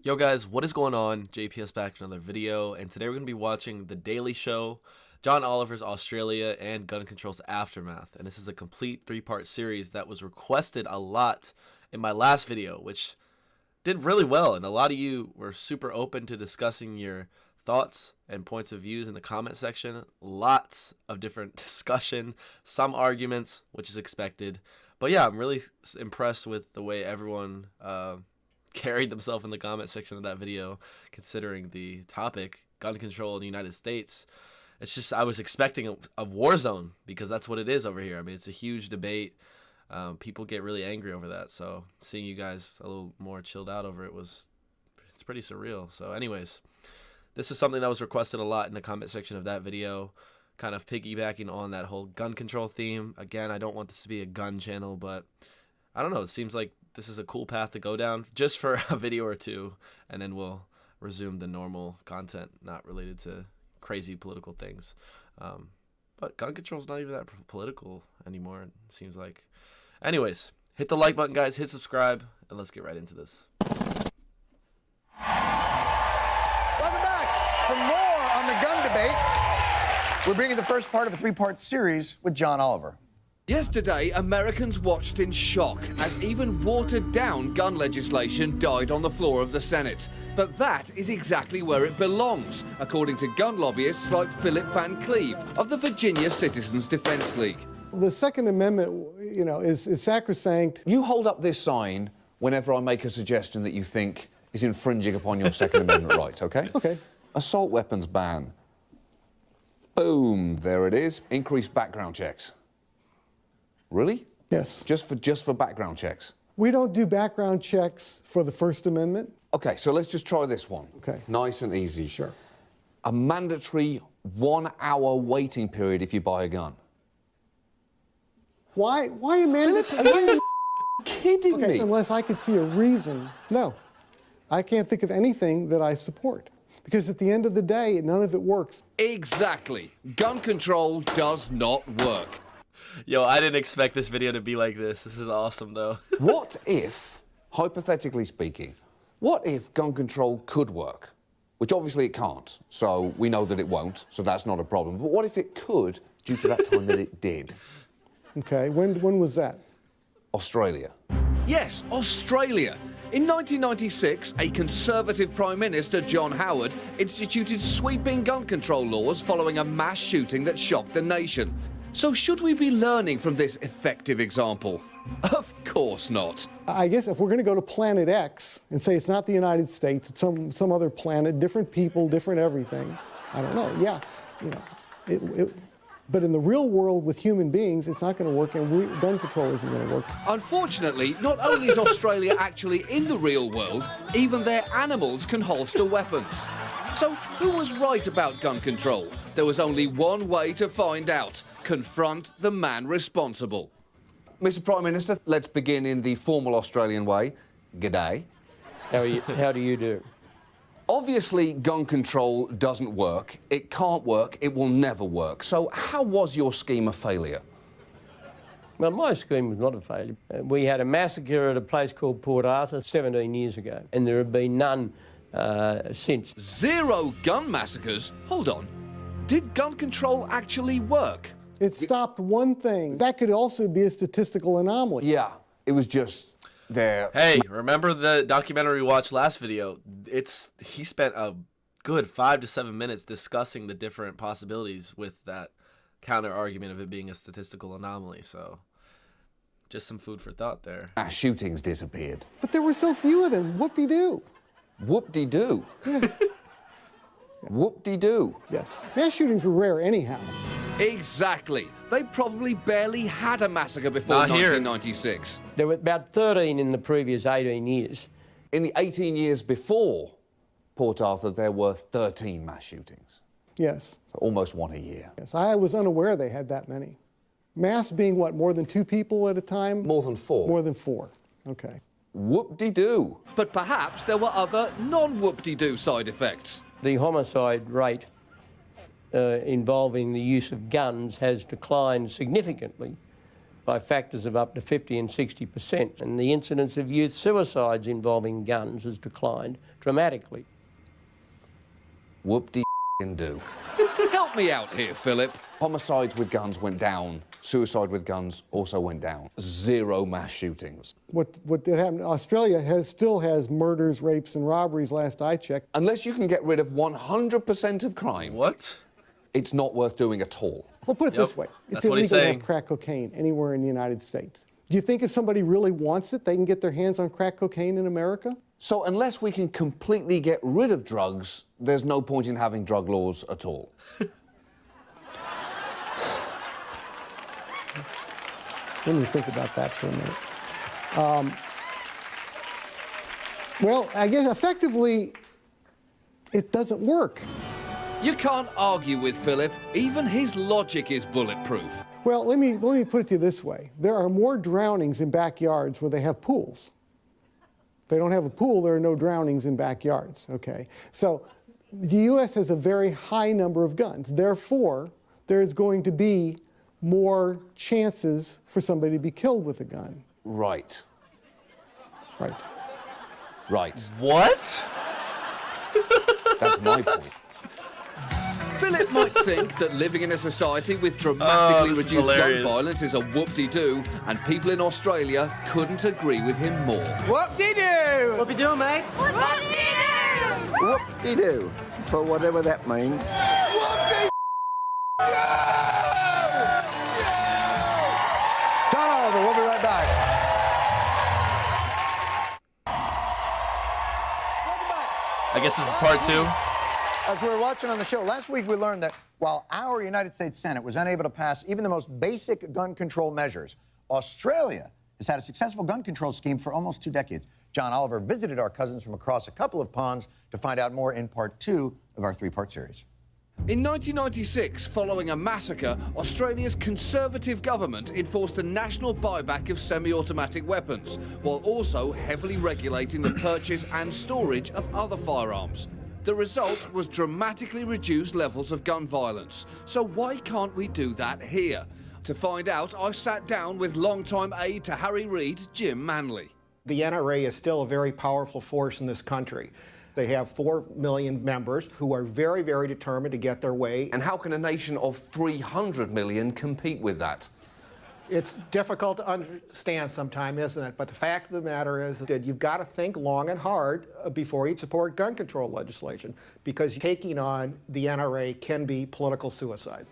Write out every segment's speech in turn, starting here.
Yo guys, what is going on? JPS back with another video, and today we're going to be watching The Daily Show, John Oliver's Australia, and Gun Control's Aftermath. And this is a complete three-part series that was requested a lot in my last video, which did really well, and a lot of you were super open to discussing your thoughts and points of views in the comment section. Lots of different discussion, some arguments, which is expected. But yeah, I'm really impressed with the way everyone carried themselves in the comment section of that video, considering the topic, gun control in the United States. It's just, I was expecting a war zone, because that's what it is over here. I mean, it's a huge debate. People get really angry over that. So seeing you guys a little more chilled out over it it's pretty surreal. So anyways, this is something that was requested a lot in the comment section of that video, kind of piggybacking on that whole gun control theme. Again, I don't want this to be a gun channel, but I don't know. It seems like this is a cool path to go down just for a video or two, and then we'll resume the normal content not related to crazy political things. But gun control is not even that political anymore, it seems like. Anyways, hit the like button, guys, hit subscribe, and let's get right into this. Welcome back for more on the gun debate. We're bringing the first part of a three-part series with John Oliver. Yesterday, Americans watched in shock as even watered-down gun legislation died on the floor of the Senate. But that is exactly where it belongs, according to gun lobbyists like Philip Van Cleve of the Virginia Citizens Defense League. The Second Amendment, is sacrosanct. You hold up this sign whenever I make a suggestion that you think is infringing upon your Second Amendment rights, okay? Okay. Assault weapons ban. Boom, there it is. Increased background checks. Really? Yes. Just for background checks? We don't do background checks for the First Amendment. Okay, so let's just try this one. Okay. Nice and easy. Sure. A mandatory 1 hour waiting period if you buy a gun. Why a mandatory? Are you kidding me? Unless I could see a reason. No. I can't think of anything that I support. Because at the end of the day, none of it works. Exactly. Gun control does not work. Yo, I didn't expect this video to be like this. This is awesome, though. What if, hypothetically speaking, what if gun control could work? Which obviously it can't, so we know that it won't, so that's not a problem. But what if it could, due to that time that it did? Okay, when was that? Australia. Yes, Australia. In 1996, a Conservative Prime Minister, John Howard, instituted sweeping gun control laws following a mass shooting that shocked the nation. So should we be learning from this effective example? Of course not. I guess if we're going to go to Planet X and say it's not the United States, it's some other planet, different people, different everything, I don't know. Yeah, but in the real world with human beings, it's not going to work, and gun control isn't going to work. Unfortunately, not only is Australia actually in the real world, even their animals can holster weapons. So who was right about gun control? There was only one way to find out. Confront the man responsible. Mr. Prime Minister, let's begin in the formal Australian way. G'day. How do you do? Obviously, gun control doesn't work. It can't work. It will never work. So how was your scheme a failure? Well, my scheme was not a failure. We had a massacre at a place called Port Arthur 17 years ago, and there have been none since. 0 gun massacres? Hold on. Did gun control actually work? It stopped one thing. That could also be a statistical anomaly. Yeah, it was just there. Hey, remember the documentary we watched last video? He spent a good 5 to 7 minutes discussing the different possibilities with that counter argument of it being a statistical anomaly. So just some food for thought there. Mass shootings disappeared. But there were so few of them. Whoop-de-doo. Whoop-de-doo. Whoop-de-doo. Yes. Mass shootings were rare anyhow. Exactly. They probably barely had a massacre before Not here. 1996. There were about 13 in the previous 18 years. In the 18 years before Port Arthur, there were 13 mass shootings. Yes. Almost one a year. Yes, I was unaware they had that many. Mass being what, more than 2 people at a time? More than 4. More than 4. Okay. Whoop-de-doo. But perhaps there were other non-whoop-de-doo side effects. The homicide rate involving the use of guns has declined significantly by factors of up to 50 and 60%, and the incidence of youth suicides involving guns has declined dramatically. Whoop-de-do. Help me out here, Philip. Homicides with guns went down. Suicide with guns also went down. 0 mass shootings. What did happen? Australia still has murders, rapes, and robberies. Last I checked. Unless you can get rid of 100% of crime, What? it's not worth doing at all. Well, put it this way: it's That's what he's illegal to saying. have crack cocaine anywhere in the United States. Do you think if somebody really wants it, they can get their hands on crack cocaine in America? So unless we can completely get rid of drugs, there's no point in having drug laws at all. Let me think about that for a minute. Well, I guess effectively, it doesn't work. You can't argue with Philip. Even his logic is bulletproof. Well, let me put it to you this way. There are more drownings in backyards where they have pools. If they don't have a pool, there are no drownings in backyards, okay? So the U.S. has a very high number of guns. Therefore, there is going to be more chances for somebody to be killed with a gun. Right. Right. Right. What? That's my point. Philip might think that living in a society with dramatically this is reduced gun hilarious. violence is a whoop-de-doo, and people in Australia couldn't agree with him more. Whoop-de-doo! What we doing, mate? Whoop-de-doo, for whatever that means. John Oliver, we'll be right back. I guess this is part 2. As we were watching on the show, last week we learned that while our United States Senate was unable to pass even the most basic gun control measures, Australia has had a successful gun control scheme for almost 2 decades. John Oliver visited our cousins from across a couple of ponds to find out more in part 2 of our 3-part series. In 1996, following a massacre, Australia's Conservative government enforced a national buyback of semi-automatic weapons, while also heavily regulating the purchase and storage of other firearms. The result was dramatically reduced levels of gun violence. So why can't we do that here? To find out, I sat down with longtime aide to Harry Reid, Jim Manley. The NRA is still a very powerful force in this country. They have 4 million members who are very, very determined to get their way. And how can a nation of 300 million compete with that? It's difficult to understand sometimes, isn't it? But the fact of the matter is that you've got to think long and hard before you support gun control legislation, because taking on the NRA can be political suicide.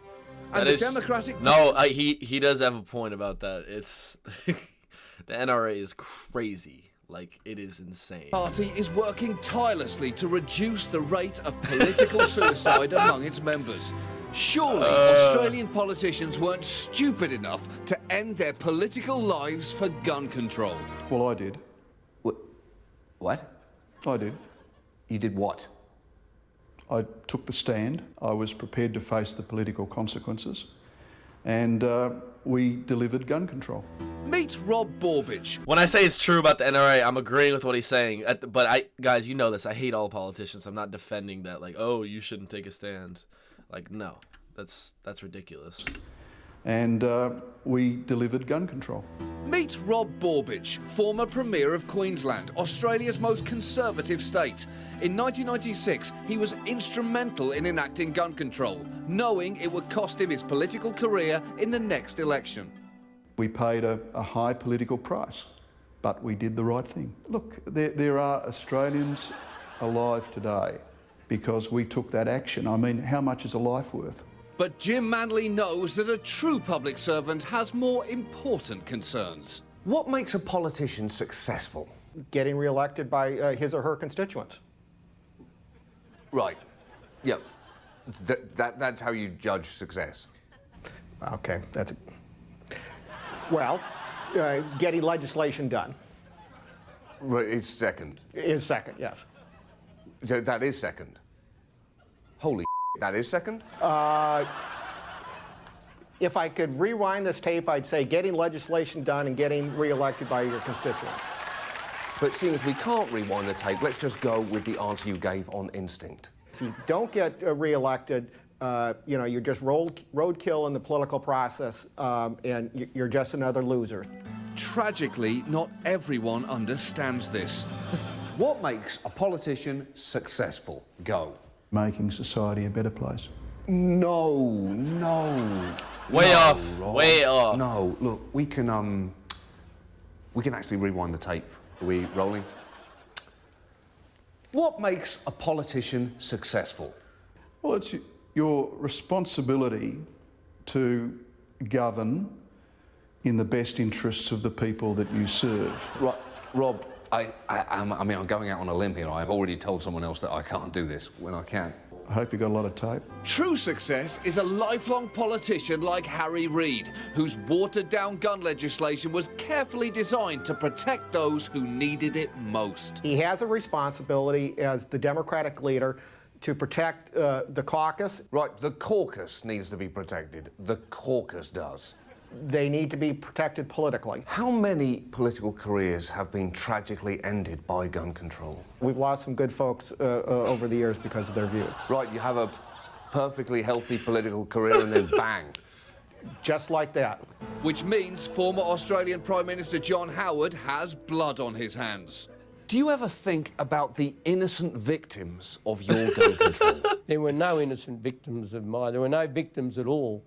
And the Democratic... No, he does have a point about that. It's... the NRA is crazy. Like, it is insane. Party is working tirelessly to reduce the rate of political suicide among its members. Surely Australian politicians weren't stupid enough to end their political lives for gun control. Well, I did. What? I did. You did what? I took the stand. I was prepared to face the political consequences. And we delivered gun control. Meet Rob Borbidge. When I say it's true about the NRA, I'm agreeing with what he's saying. But guys, you know this. I hate all politicians. I'm not defending that. Like, oh, you shouldn't take a stand. Like, no, that's ridiculous. And we delivered gun control. Meet Rob Borbidge, former Premier of Queensland, Australia's most conservative state. In 1996, he was instrumental in enacting gun control, knowing it would cost him his political career in the next election. We paid a high political price, but we did the right thing. Look, there are Australians alive today because we took that action. I mean, how much is a life worth? But Jim Manley knows that a true public servant has more important concerns. What makes a politician successful? Getting re-elected by his or her constituents. Right. Yep. That's how you judge success. Okay, that's it. Well, getting legislation done. Right, it's second. Is second, yes. So that is second. Holy that is second? If I could rewind this tape, I'd say getting legislation done and getting re-elected by your constituents. But seeing as we can't rewind the tape, let's just go with the answer you gave on instinct. If you don't get re-elected you're just roadkill in the political process, and you're just another loser. Tragically, not everyone understands this. What makes a politician successful? Go. Making society a better place. No. Way No, off. Rob. Way off. No, look, we can actually rewind the tape. Are we rolling? What makes a politician successful? Well, it's your responsibility to govern in the best interests of the people that you serve. Right, Rob, I'm going out on a limb here. I've already told someone else that I can't do this when I can. I hope you got a lot of tape. True success is a lifelong politician like Harry Reid, whose watered-down gun legislation was carefully designed to protect those who needed it most. He has a responsibility as the Democratic leader to protect the caucus. Right, the caucus needs to be protected. The caucus does. They need to be protected politically. How many political careers have been tragically ended by gun control? We've lost some good folks over the years because of their view. Right, you have a perfectly healthy political career and then bang. Just like that. Which means former Australian Prime Minister John Howard has blood on his hands. Do you ever think about the innocent victims of your gun control? There were no innocent victims of mine. There were no victims at all.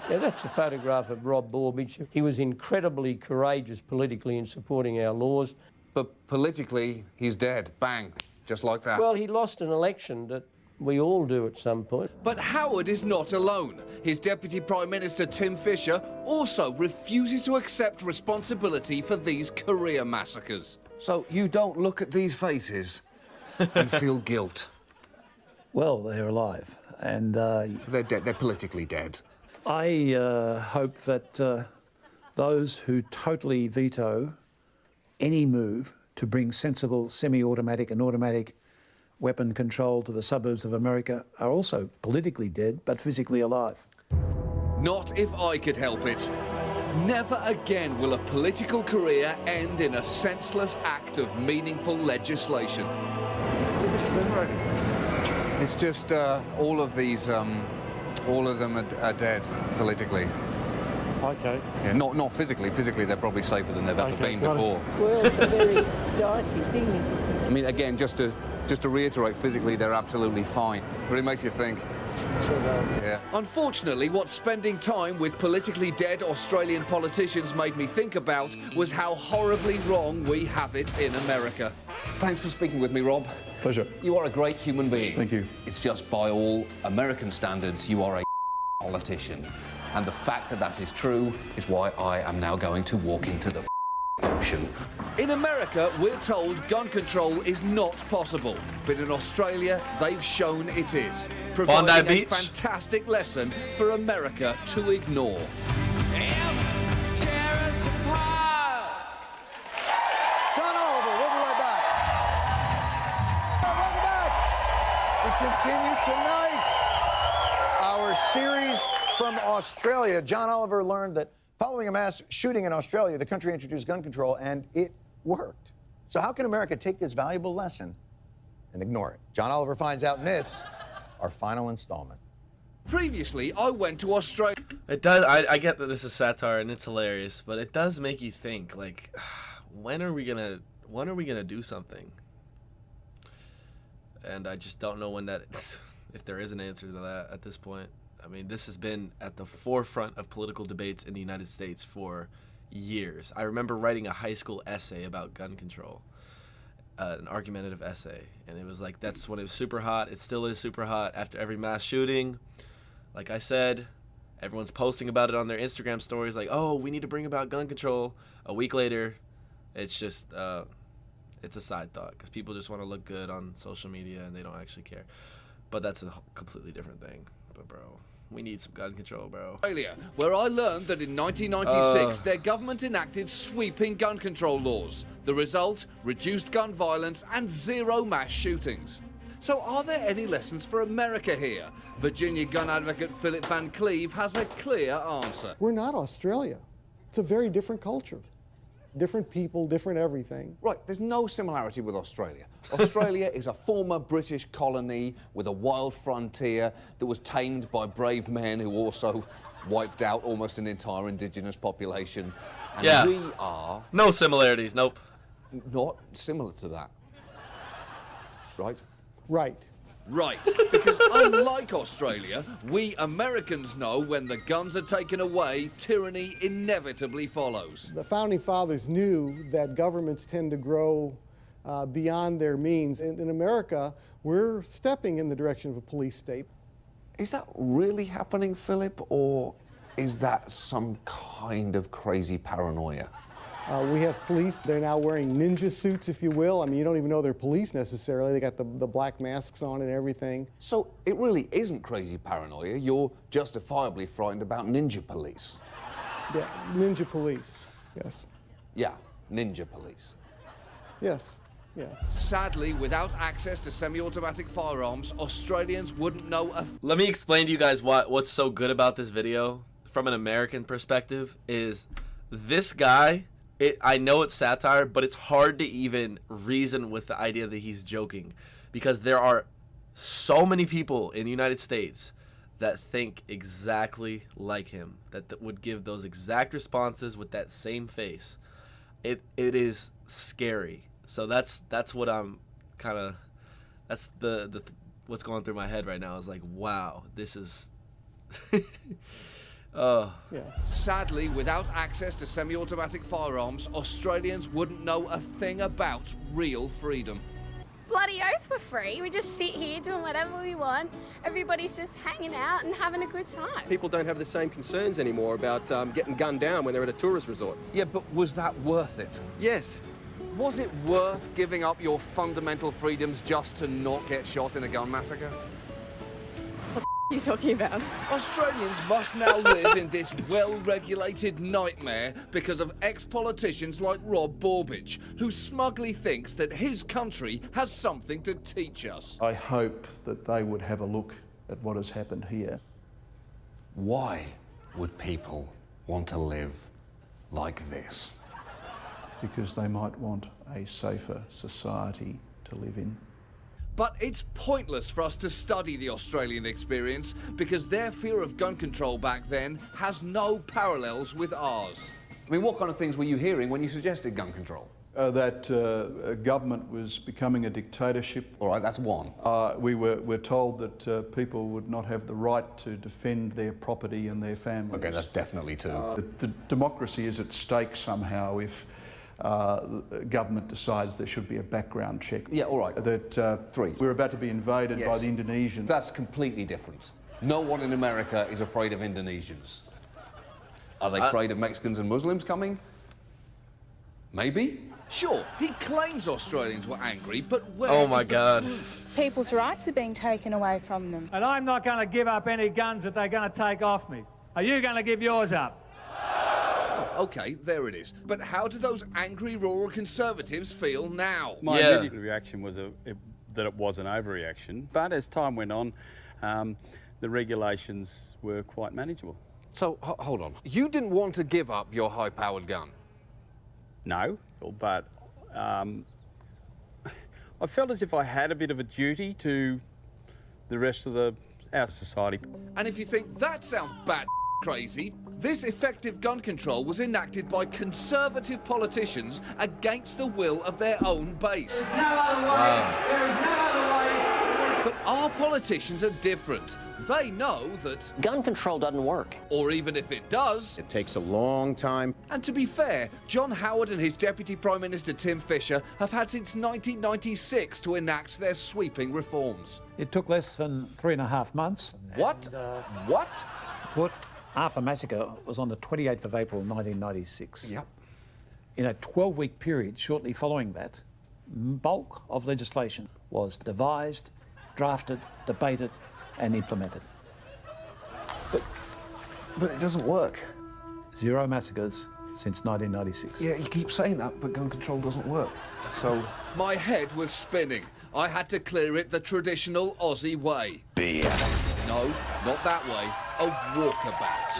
Yeah, that's a photograph of Rob Borbidge. He was incredibly courageous politically in supporting our laws. But politically, he's dead. Bang. Just like that. Well, he lost an election that we all do at some point. But Howard is not alone. His Deputy Prime Minister Tim Fischer also refuses to accept responsibility for these career massacres. So you don't look at these faces and feel guilt? Well, they're alive, and They're dead. They're politically dead. I hope that those who totally veto any move to bring sensible semi-automatic and automatic weapon control to the suburbs of America are also politically dead, but physically alive. Not if I could help it. Never again will a political career end in a senseless act of meaningful legislation. What is it commemorating? It's just all of these, all of them are dead politically. Okay. Yeah, not physically. Physically, they're probably safer than they've ever been before. Well, it's a very dicey thing. I mean, again, just to reiterate, physically, they're absolutely fine. But it makes you think. Sure does. Yeah. Unfortunately, what spending time with politically dead Australian politicians made me think about was how horribly wrong we have it in America. Thanks for speaking with me, Rob. Pleasure. You are a great human being. Thank you. It's just by all American standards, you are a politician. And the fact that that is true is why I am now going to walk into the ocean. In America, we're told gun control is not possible. But in Australia, they've shown it is. Providing Bondi a Beach. fantastic lesson for America to ignore. John Oliver, we'll be right back. Welcome back. We continue tonight our series from Australia. John Oliver learned that following a mass shooting in Australia, the country introduced gun control, and it worked. So how can America take this valuable lesson and ignore it? John Oliver finds out in this, our final installment. Previously, I went to Australia. It does. I get that this is satire and it's hilarious, but it does make you think. Like, when are we gonna do something? And I just don't know when that. If there is an answer to that at this point. I mean, this has been at the forefront of political debates in the United States for years. I remember writing a high school essay about gun control, an argumentative essay, and it was like, that's when it was super hot. It still is super hot after every mass shooting. Like I said, everyone's posting about it on their Instagram stories, like, oh, we need to bring about gun control. A week later, it's just, it's a side thought, because people just want to look good on social media and they don't actually care. But that's a completely different thing. But bro, we need some gun control, bro. Australia, where I learned that in 1996 their government enacted sweeping gun control laws. The result, reduced gun violence and zero mass shootings. So are there any lessons for America here? Virginia gun advocate Philip Van Cleve has a clear answer. We're not Australia. It's a very different culture. different people, different everything. Right, there's no similarity with Australia. Australia is a former British colony with a wild frontier that was tamed by brave men who also wiped out almost an entire indigenous population. And Yeah. we are No similarities, nope. not similar to that. Right? Right. Right, because unlike Australia, we Americans know when the guns are taken away, tyranny inevitably follows. The Founding Fathers knew that governments tend to grow beyond their means. In America, we're stepping in the direction of a police state. Is that really happening, Philip, or is that some kind of crazy paranoia? We have police, they're now wearing ninja suits, if you will. I mean, you don't even know they're police necessarily. They got the black masks on and everything. So it really isn't crazy paranoia. You're justifiably frightened about ninja police. Yeah, ninja police, yes. Yeah, ninja police. Yes, yeah. Sadly, without access to semi-automatic firearms, Australians wouldn't know a Let me explain to you guys what's so good about this video from an American perspective is this guy, I know it's satire, but it's hard to even reason with the idea that he's joking because there are so many people in the United States that think exactly like him, that would give those exact responses with that same face. It is scary. So that's what I'm kind of, that's the what's going through my head right now is like, wow, this is oh. Yeah. Sadly, without access to semi-automatic firearms, Australians wouldn't know a thing about real freedom. Bloody oath we're free. We just sit here doing whatever we want. Everybody's just hanging out and having a good time. People don't have the same concerns anymore about getting gunned down when they're at a tourist resort. Yeah, but was that worth it? Yes. Was it worth giving up your fundamental freedoms just to not get shot in a gun massacre? What are you talking about? Australians must now live in this well-regulated nightmare because of ex-politicians like Rob Borbidge, who smugly thinks that his country has something to teach us. I hope that they would have a look at what has happened here. Why would people want to live like this? Because they might want a safer society to live in. But it's pointless for us to study the Australian experience because their fear of gun control back then has no parallels with ours. I mean, what kind of things were you hearing when you suggested gun control? That government was becoming a dictatorship. All right, that's one. We're told that people would not have the right to defend their property and their families. Okay, that's definitely two. The democracy is at stake somehow if government decides there should be a background check. Yeah, all right. That three. We're about to be invaded by the Indonesians. That's completely different. No one in America is afraid of Indonesians. Are they afraid of Mexicans and Muslims coming? Maybe. Sure, he claims Australians were angry, but where Oh my is the God. proof? People's rights are being taken away from them. And I'm not going to give up any guns that they're going to take off me. Are you going to give yours up? Okay, there it is. But how do those angry rural conservatives feel now? My immediate reaction was that it was an overreaction. But as time went on, the regulations were quite manageable. So, hold on. You didn't want to give up your high-powered gun? No, but I felt as if I had a bit of a duty to the rest of our society. And if you think that sounds bat crazy, this effective gun control was enacted by conservative politicians against the will of their own base. There's no other way. There's no other way. But our politicians are different. They know that gun control doesn't work. Or even if it does, it takes a long time. And to be fair, John Howard and his Deputy Prime Minister Tim Fischer have had since 1996 to enact their sweeping reforms. It took less than 3.5 months. What? What? Port Arthur massacre was on the 28th of April 1996. Yep. In a 12-week period shortly following that, bulk of legislation was devised, drafted, debated and implemented. But it doesn't work. 0 massacres since 1996. Yeah, you keep saying that, but gun control doesn't work. So... My head was spinning. I had to clear it the traditional Aussie way. Beer. No, not that way. A walkabout.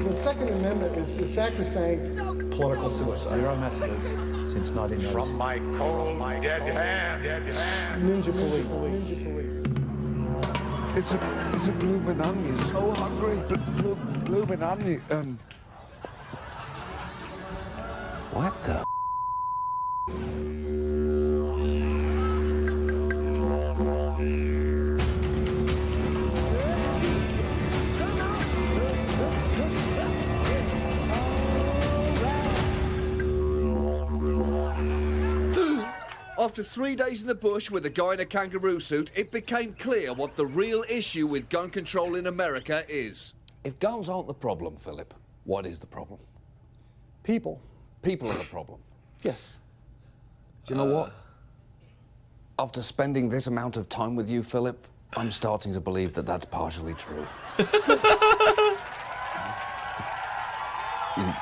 The Second Amendment is sacrosanct political suicide. Zero massacres since 1996. From my cold, dead hand. Ninja police. It's a bloomin' onion. So hungry. Bloomin' onion. What the? After 3 days in the bush with a guy in a kangaroo suit, it became clear what the real issue with gun control in America is. If guns aren't the problem, Philip, what is the problem? People. People are the problem. Yes. Do you know what? After spending this amount of time with you, Philip, I'm starting to believe that that's partially true.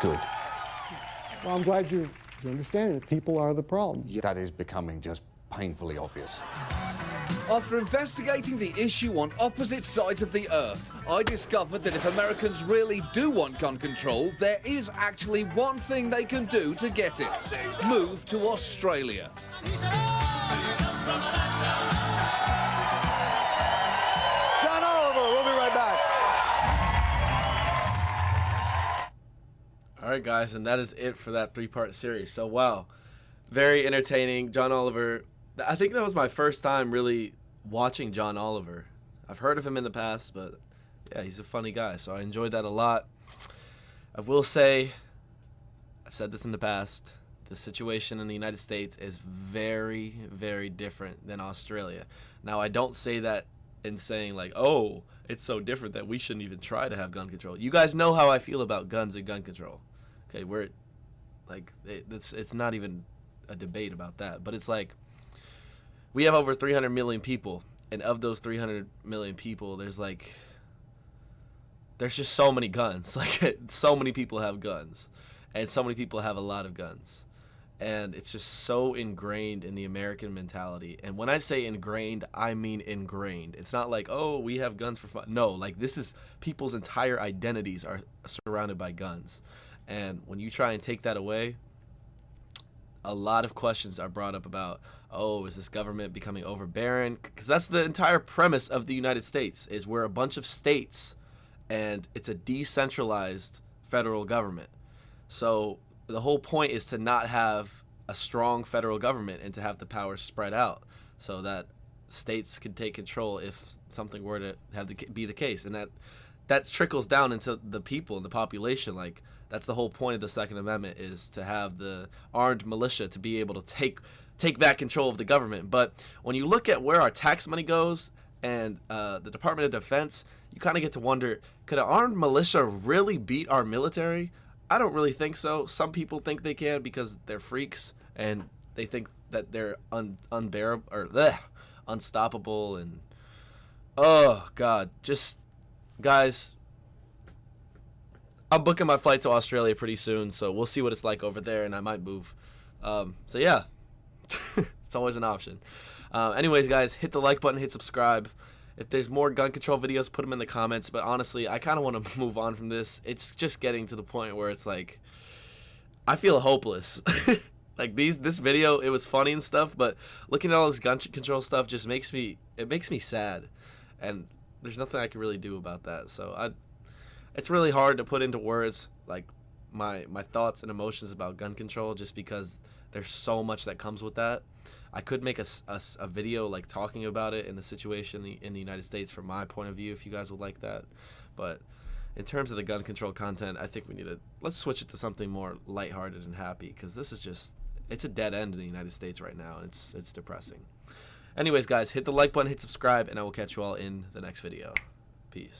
Good. Well, I'm glad you understand that people are the problem. That is becoming just painfully obvious. After investigating the issue on opposite sides of the earth, I discovered that if Americans really do want gun control, there is actually one thing they can do to get it. Move to Australia. John Oliver, we'll be right back. All right, guys, and that is it for that 3-part series. So, wow, very entertaining. John Oliver, I think that was my first time really watching John Oliver. I've heard of him in the past, but yeah, he's a funny guy, so I enjoyed that a lot. I will say, I've said this in the past, the situation in the United States is very, very different than Australia. Now, I don't say that in saying like, oh, it's so different that we shouldn't even try to have gun control. You guys know how I feel about guns and gun control. Okay, we're like, it's not even a debate about that, but it's like, we have over 300 million people, and of those 300 million people, there's just so many guns. Like, so many people have guns, and so many people have a lot of guns, and it's just so ingrained in the American mentality. And when I say ingrained, I mean ingrained. It's not like, oh, we have guns for fun. No, like, this is people's entire identities are surrounded by guns. And when you try and take that away, a lot of questions are brought up about, oh, is this government becoming overbearing? Because that's the entire premise of the United States, is we're a bunch of states, and it's a decentralized federal government. So the whole point is to not have a strong federal government and to have the power spread out so that states can take control if something were to be the case. And that trickles down into the people and the population. Like, that's the whole point of the Second Amendment, is to have the armed militia to be able to take back control of the government. But when you look at where our tax money goes and the Department of Defense, you kind of get to wonder, could an armed militia really beat our military? I don't really think so. Some people think they can because they're freaks and they think that they're unbearable or unstoppable. And oh God, just guys, I'm booking my flight to Australia pretty soon, so we'll see what it's like over there, and I might move. So yeah, it's always an option. Anyways, guys, hit the like button, hit subscribe. If there's more gun control videos, put them in the comments. But honestly, I kind of want to move on from this. It's just getting to the point where it's like, I feel hopeless. Like this video, it was funny and stuff, but looking at all this gun control stuff just makes me sad, and there's nothing I can really do about that. So it's really hard to put into words like my thoughts and emotions about gun control, just because there's so much that comes with that. I could make a video like talking about it in the situation in the United States from my point of view, if you guys would like that. But in terms of the gun control content, I think let's switch it to something more lighthearted and happy, because this is just, it's a dead end in the United States right now, and it's depressing. Anyways, guys, hit the like button, hit subscribe, and I will catch you all in the next video. Peace.